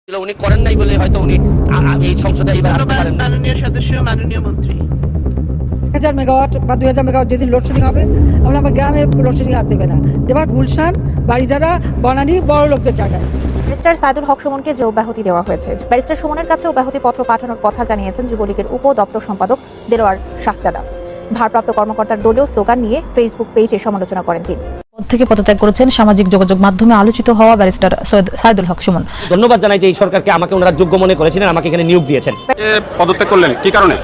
উনি করেন নাই বলে হয়তো উনি এই সংসদে এবার আসতে পারেন। মাননীয় সদস্য, মাননীয় মন্ত্রী, 1000 মেগাওয়াট বা 2000 মেগাওয়াট যেদিন লোডশেডিং হবে আমরা আমার গ্রামে লোডশেডিং আর দেবে না, দেবা গুলশান, বাড়িধারা, বনানী, বড় লোকদের জায়গায়। ব্যারিস্টার সাইদুল হক সুমনকে যে অব্যাহতি দেওয়া হয়েছে, ব্যারিস্টার সুমনের কাছে অব্যাহতি পত্র পাঠানোর কথা জানিয়েছেন যুবলীগের উপ দপ্তর সম্পাদক দেলোয়ার শাহজাদা। ভারপ্রাপ্ত কর্মকর্তার দলীয় স্লোগান নিয়ে ফেসবুক পেজে সমালোচনা করেন তিনি। পদ থেকে পদত্যাগ করেছেন সামাজিক যোগাযোগ মাধ্যমে আলোচিত হওয়া ব্যারিস্টার সৈয়দ সাইদুল হক সুমন। ধন্যবাদ জানাই যে এই সরকারকে আমাকে ওনারা যোগ্য মনে করেছিলেন, আমাকে এখানে নিয়োগ দিয়েছেন। পদত্যাগ করলেন কি কারণে?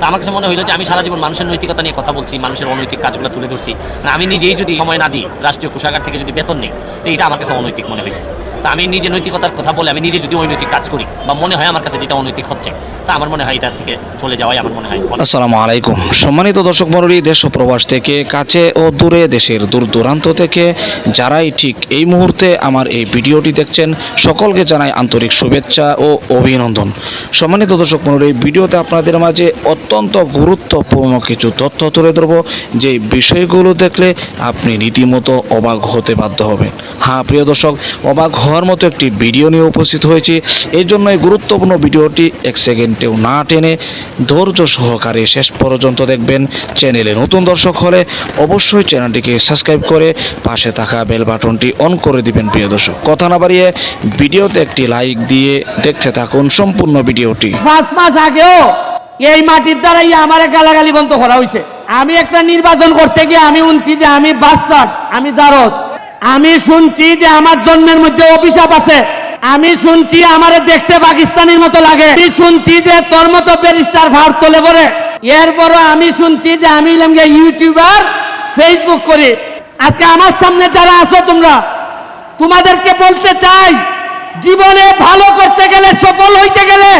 আমার কাছে মনে হইলো যে আমি সারা জীবন মানুষের নৈতিকতা নিয়ে কথা বলছি, মানুষের অনৈতিক কাজগুলো তুলে ধরছি। আমি নিজেই যদি সময় না দিই, রাষ্ট্রীয় কোষাগার থেকে যদি বেতন নেই, তো এটা আমার কাছে অনৈতিক মনে হয়েছে। তা আমি নিজে নৈতিকতার কথা বলে আমি নিজে যদি অনৈতিক কাজ করি বা মনে হয় আমার কাছে যেটা অনৈতিক হচ্ছে, তা আমার মনে হয় এটার থেকে চলে যাওয়াই আমার মনে হয়। আসসালামু আলাইকুম সম্মানিত দর্শক মণ্ডলী, দেশ ও প্রবাস থেকে কাছে ও দূরে, দেশের দূর দূরান্ত থেকে যারাই ঠিক এই মুহূর্তে আমার এই ভিডিওটি দেখছেন, সকলকে জানাই আন্তরিক শুভেচ্ছা ও অভিনন্দন। সম্মানিত দর্শক মণ্ডলী, ভিডিওতে আপনাদের মাঝে অত্যন্ত গুরুত্বপূর্ণ কিছু তথ্য তুলে ধরব, যে বিষয়গুলো দেখলে আপনি রীতিমতো অবাক হতে বাধ্য হবেন। হ্যাঁ প্রিয় দর্শক, অবাক হওয়ার মতো একটি ভিডিও নিয়ে উপস্থিত হয়েছি। এই জন্য এই গুরুত্বপূর্ণ ভিডিওটি এক সেকেন্ডেও না টেনে ধৈর্য সহকারে শেষ পর্যন্ত দেখবেন। চ্যানেলে নতুন দর্শক হলে অবশ্যই চ্যানেলটিকে সাবস্ক্রাইব করে পাশে থাকা বেল বাটনটি অন করে দিবেন। প্রিয় দর্শক, কথা না বাড়িয়ে ভিডিওতে একটি লাইক দিয়ে দেখতে থাকুন সম্পূর্ণ ভিডিওটি। 5 মাস আগেও এই মাটির দ্বারাই আমার গালাগালি বন্ধ করা হয়েছে। আমি একটা নির্বাচন করতে গিয়ে আমি শুনছি যে আমি বাস্টার্ড, আমি জারদ। আমি শুনছি যে আমার জন্মের মধ্যে অভিশাপ আছে। আমি শুনছি আমারে দেখতে পাকিস্তানের মতো লাগে। আমি শুনছি যে তোর মতো ব্যারিস্টার ভার তোলে পড়ে। এরপরও আমি শুনছি যে আমি ইউটিউবার, ফেসবুক করি। আজকে আমার সামনে যারা আছো তোমরা, তোমাদেরকে বলতে চাই, জীবনে ভালো করতে গেলে, সফল হইতে গেলে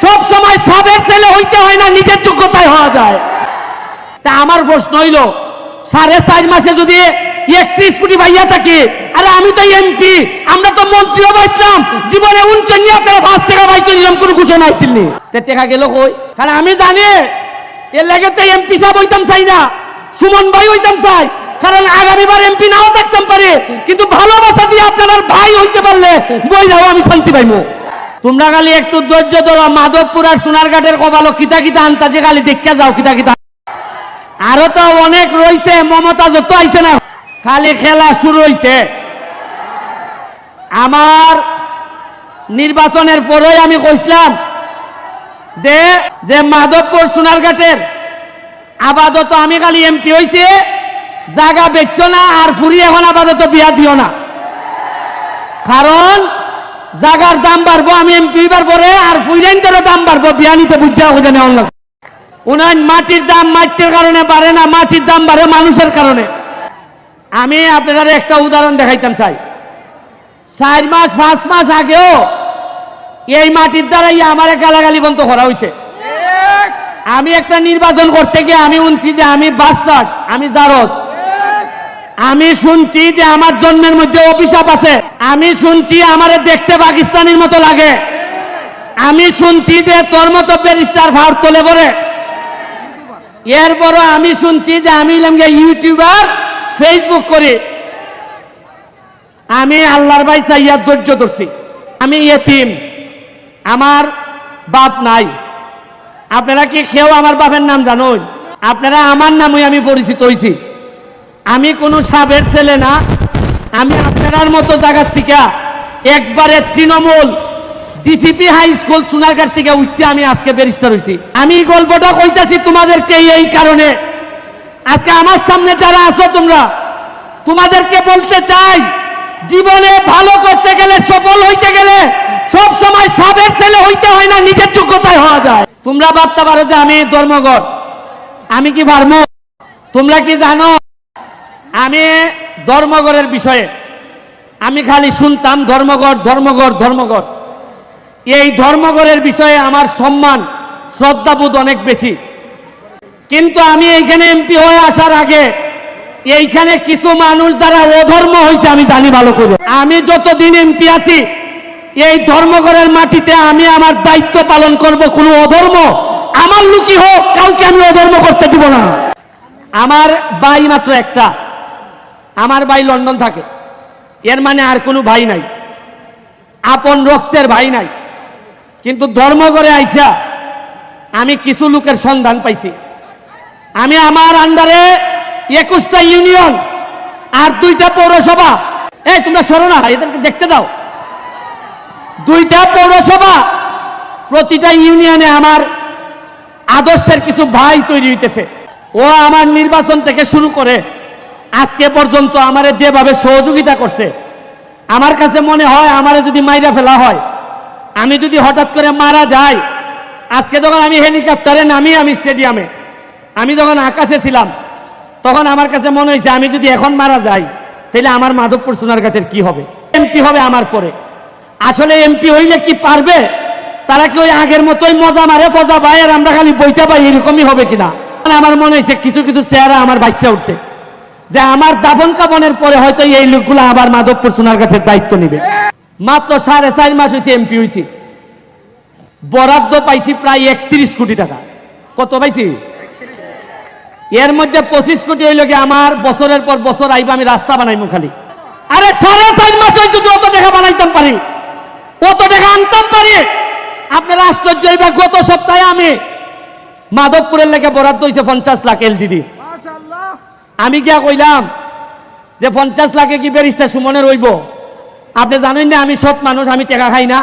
সব সময় সাবের ছেলে হইতে হয় না, নিজের যোগ্যতায় হওয়া যায়। তা আমার প্রশ্ন হইল, 4.5 মাসে যদি 31 কোটি ভাইয়া থাকি, আরে আমি তো এমপি, আমরা তো মন্ত্রীও পাইছিলাম, জীবনে 5 টাকা পাইছি, নিলাম কোনো ঘোষণা আইছিলনি। টাকা গেল কই? কারণ আমি জানি এর লাগে তো এমপি সাহেব হইতাম চাই না, সুমন ভাই হইতাম চাই, কারণ আগামীবার এমপি নাও থাকতাম পারে, কিন্তু ভালোবাসা দিয়ে আপনার ভাই হইতে পারলে বই যাও, আমি শান্তি পাইমু। তোমরা খালি একটু ধৈর্য ধরো। মাধবপুর আর সোনারঘাটের কপালো কিতা কিতা আনতাছে, খালি দেখে যাও কিতা কিতা। আরো তো অনেক রয়েছে, মমতা যত আইছে না, খালি খেলা শুরু হইছে। আমার নির্বাচনের পরেই আমি কইছিলাম যে মাধবপুর সোনারঘাটের আপাতত আমি খালি এমপি হইছে, জায়গা বেচছো না আর ফুরি এখন আপাতত বিয়া দিও না, কারণ জায়গার দাম বাড়বো আমি এমপি হইবার পরে, আর ফুইরেন্টেরও দাম বাড়বো, বিয়া নিতে বুঝা হয়ে নেওয়া লাগবে। উনার মাটির দাম মাটির কারণে বাড়ে না, মাটির দাম বাড়ে মানুষের কারণে। আমি আপনাদের একটা উদাহরণ দেখাইতাম চাই। 4 মাস 5 মাস আগেও এই মাটির দ্বারাই আমার গালাগালি বন্ধ করা হয়েছে। আমি একটা নির্বাচন করতে গিয়ে আমি শুনছি যে আমি বাস্টার্ড, আমি জারদ। আমি শুনছি যে আমার জন্মের মধ্যে অভিশাপ আছে। আমি শুনছি আমারে দেখতে পাকিস্তানের মতো লাগে। আমি শুনছি যে তোর মতো ব্যারিস্টার ভার তোলে পড়ে। এরপরও আমি শুনছি যে আমি ইউটিউবার, ফেসবুক করি। আমি আল্লাহর ভাই চাইয়া ধৈর্য ধরছি। আমি ইয়েতিম, আমার বাপ নাই। আপনারা কি কেউ আমার বাপের নাম জানুন? আপনারা আমার নামই আমি পরিচিত হয়েছি। আমি কোনো সাবের ছেলে না। আমি আপনার মতো জায়গার থেকে একবারে Trinamool DCP high school Sonarghat থেকে উঠতে আমি আজকে ব্যারিস্টার হয়েছি। আমি গল্পটা কইতাছি তোমাদেরকে এই কারণে, আজকে আমার সামনে যারা আছো তোমরা, তোমাদেরকে বলতে চাই, জীবনে ভালো করতে গেলে, সফল হইতে গেলে সব সময় সাবের ছেলে হইতে হয় না, নিজের যোগ্যতায় হওয়া যায়। তোমরা ভাবতে পারো যে আমি ধর্মঘট, আমি কি পারবো? তোমরা কি জানো আমি ধর্মঘটের বিষয়ে আমি খালি শুনতাম ধর্মঘট ধর্মঘট ধর্মঘট। এই ধর্মঘটের বিষয়ে আমার সম্মান শ্রদ্ধাবোধ অনেক বেশি। কিন্তু আমি এইখানে এমপি হয়ে আসার আগে এইখানে কিছু মানুষ দ্বারা অধর্ম হয়েছে আমি জানি ভালো করে। আমি যতদিন এমপি আছি এই ধর্মঘটের মাটিতে আমি আমার দায়িত্ব পালন করব। কোনো অধর্ম আমার লুকি হোক, কাউকে আমি অধর্ম করতে দিব না। আমার ভাই মাত্র একটা, আমার ভাই লন্ডন থাকে, এর মানে আর কোনো ভাই নাই। আপন রক্তের ভাই নাই, কিন্তু ধর্মঘরে আইসা আমি কিছু লোকের সন্ধান পাইছি। আমি আমার আন্ডারে 21টা ইউনিয়ন আর 2টা পৌরসভা, এই তোমরা সরো না, এদেরকে দেখতে দাও, 2টা পৌরসভা, প্রতিটা ইউনিয়নে আমার আদর্শের কিছু ভাই তৈরি হইতেছে। ও আমার নির্বাচন থেকে শুরু করে আজকে পর্যন্ত আমারে যেভাবে সহযোগিতা করছে, আমার কাছে মনে হয় আমারে যদি মাইরা ফেলা হয়, আমি যদি হঠাৎ করে মারা যাই, আজকে যখন আমি হেলিকপ্টারে নামি, আমি স্টেডিয়ামে, আমি যখন আকাশে ছিলাম, তখন আমার কাছে মনে হয়েছে আমি যদি এখন মারা যাই তাহলে আমার মাধবপুর সোনারঘাটের কি হবে। এমপি হবে আমার পরে, আসলে এমপি হইলে কি পারবে? তারা কি ওই আগের মতোই মজা মারে ফজা ভাই আর আমরা খালি বইটা পাই, এরকমই হবে কিনা? আমার মনে হয়েছে কিছু কিছু চেহারা আমার বাইসা উঠছে যে আমার দাফন কাফনের পরে হয়তো এই লোকগুলো আবার মাধবপুর সোনারঘাটের দায়িত্ব নিবে। মাত্র 4.5 মাস হয়েছে এমপি হয়েছি, বরাদ্দ পাইছি প্রায় 31 কোটি টাকা। কত পাইছি? এর মধ্যে 25 কোটি হইল কি আমার বছরের পর বছর আইবা আমি রাস্তা বানাইমু খালি। আরে 4.5 মাস হয়েছে, যদি অত টাকা বানাইতাম পারি, অত টাকা আনতাম পারি, আপনারা আশ্চর্য হইবা। গত সপ্তাহে আমি মাধবপুরের লেগে বরাদ্দ হয়েছে 50 লাখ এলজিডি। আমি গিয়া কইলাম যে 50 লাখে কি ব্যারিস্টার সুমনের হইব? আপনি জানেন না আমি সৎ মানুষ, আমি টাকা খাই না।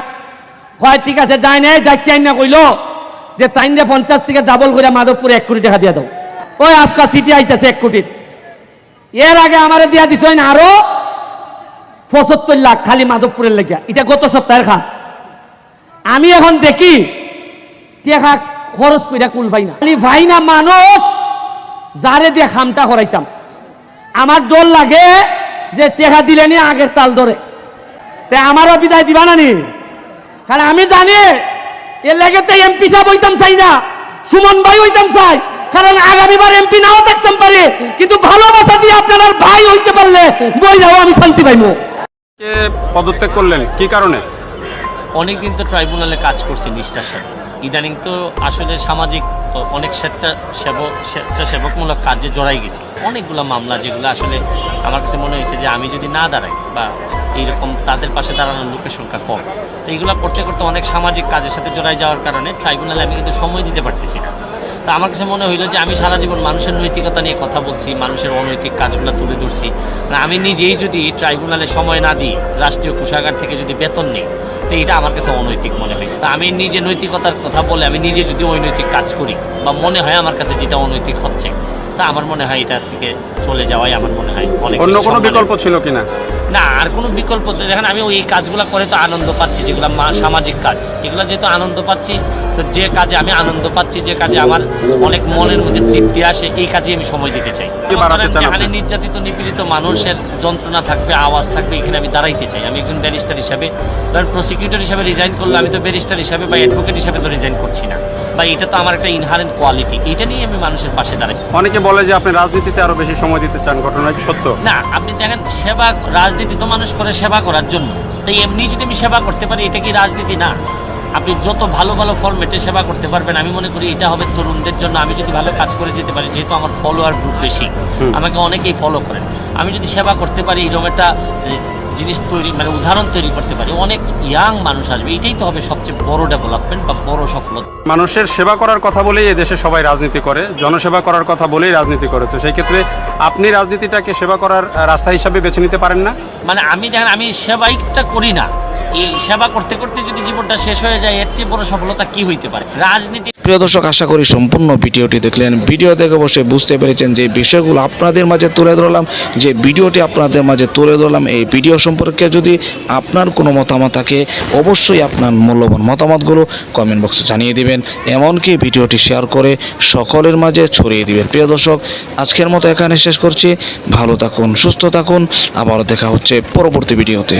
হয় ঠিক আছে, যাই নাই দায়িত্ব আইন না, কইল যে তাইনে 50 থেকে ডাবল করে মাধবপুরে 1 কোটি টাকা দিয়ে দাও। ওই আজকা সিটি আইতেছে 1 কোটির। এর আগে আমারে দিয়া দিছ আরো 75 লাখ খালি মাধবপুরের লেগে, এটা গত সপ্তাহের কাজ। আমি এখন দেখি টাকা খরচ কইরা কুল ভাই না, খালি ভাই না মানুষ যারে দিয়ে খামটা করাইতাম। আমার ডর লাগে যে টাকা দিলে নি আগের তাল ধরে, তাই আমারও বিদায় দিবা না নি? কারণ আমি জানি এর লেগে তো এমপি সাহেব হইতাম চাই না, সুমন ভাই হইতাম চাই, কারণ আগামীবার এমপি নাও থাকতাম পারে, কিন্তু ভালোবাসা দিয়ে আপনার ভাই হইতে পারলে বই যাও আমি শান্তি পাইবো। কে পদত্যাগ করলেন, কি কারণে? অনেকদিন তো ট্রাইব্যুনালে কাজ করছি নিষ্ঠার সাথে, ইদানিং তো আসলে সামাজিক অনেক স্বেচ্ছাসেবকমূলক কাজে জড়াই গেছি। অনেকগুলো মামলা যেগুলো আসলে আমার কাছে মনে হয়েছে যে আমি যদি না দাঁড়াই বা এইরকম তাদের পাশে দাঁড়ানোর লোকের সংখ্যা কম, তো এইগুলো করতে করতে অনেক সামাজিক কাজের সাথে জড়াই যাওয়ার কারণে ট্রাইব্যুনালে আমি কিন্তু সময় দিতে পারতেছি না। তো আমার কাছে মনে হইলো যে আমি সারা জীবন মানুষের নৈতিকতা নিয়ে কথা বলছি, মানুষের অনৈতিক কাজগুলো তুলে ধরছি, আমি নিজেই যদি ট্রাইব্যুনালে সময় না দিই, রাষ্ট্রীয় কোষাগার থেকে যদি বেতন নেই, তো এটা আমার কাছে অনৈতিক মনে হয়েছে। তা আমি নিজে নৈতিকতার কথা বলে আমি নিজে যদি অনৈতিক কাজ করি বা মনে হয় আমার কাছে যেটা অনৈতিক হচ্ছে, তা আমার মনে হয় এটা থেকে চলে যাওয়াই আমার মনে হয় অনেক। অন্য কোনো বিকল্প ছিল কিনা? না, আর কোনো বিকল্প দেখেন, আমি ওই কাজগুলো করে তো আনন্দ পাচ্ছি, যেগুলো সামাজিক কাজ, এগুলো যেহেতু আনন্দ পাচ্ছি, তো যে কাজে আমি আনন্দ পাচ্ছি, যে কাজে আমার অনেক মনের মধ্যে তৃপ্তি আসে, এই কাজে আমি সময় দিতে চাই। এখানে নির্যাতিত নিপীড়িত মানুষের যন্ত্রণা থাকবে, আওয়াজ থাকবে, এখানে আমি দাঁড়াইতে চাই। আমি একজন ব্যারিস্টার হিসাবে, ধরেন প্রসিকিউটর হিসাবে রিজাইন করলে আমি তো ব্যারিস্টার হিসাবে বা অ্যাডভোকেট হিসাবে তো রিজাইন করছি না, বা এটা তো আমার একটা ইনহারেন্ট কোয়ালিটি, এটা নিয়ে আমি মানুষের পাশে দাঁড়াই। অনেকে বলে যে আপনি রাজনীতিতে আরো বেশি সময় দিতে চান, ঘটনা কি সত্য? না, আপনি দেখেন, সেবা, রাজনীতি তো মানুষ করে সেবা করার জন্য, তাই এমনি যদি আমি সেবা করতে পারি, এটা কি রাজনীতি না? আপনি যত ভালো ভালো ফরম্যাটে সেবা করতে পারবেন, আমি মনে করি এটা হবে তরুণদের জন্য। আমি যদি ভালো কাজ করে যেতে পারি, যেহেতু আমার ফলোয়ার গ্রুপ বেশি, আমাকে অনেকেই ফলো করেন, আমি যদি সেবা করতে পারি, এরকম একটা জিনিস তৈরি, মানে উদাহরণ তৈরি করতে পারি, অনেক ইয়াং মানুষ আসবে, এটাই তো হবে সবচেয়ে বড় ডেভেলপমেন্ট বা বড় সফলতা। মানুষের সেবা করার কথা বলেই এদেশে সবাই রাজনীতি করে, জনসেবা করার কথা বলেই রাজনীতি করে, তো সেই ক্ষেত্রে আপনি রাজনীতিটাকে সেবা করার রাস্তা হিসাবে বেছে নিতে পারেন না? মানে আমি দেখেন, আমি সেবাইটা করি না, এই সেবা করতে করতে যদি জীবনটা শেষ হয়ে যায়, এর চেয়ে বড় সফলতা কি হইতে পারে? রাজনীতি। প্রিয় দর্শক, আশা করি সম্পূর্ণ ভিডিওটি দেখলেন। ভিডিও দেখে বসে বুঝতে পেরেছেন যে বিষয়গুলো আপনাদের মাঝে তুলে ধরলাম, যে ভিডিওটি আপনাদের মাঝে তুলে ধরলাম, এই ভিডিও সম্পর্কে যদি আপনার কোনো মতামত থাকে, অবশ্যই আপনার মূল্যবান মতামতগুলো কমেন্ট বক্সে জানিয়ে দিবেন, এমনকি ভিডিওটি শেয়ার করে সকলের মাঝে ছড়িয়ে দিবেন। প্রিয় দর্শক, আজকের মতো এখানে শেষ করছি। ভালো থাকুন, সুস্থ থাকুন, আবারও দেখা হচ্ছে পরবর্তী ভিডিওতে।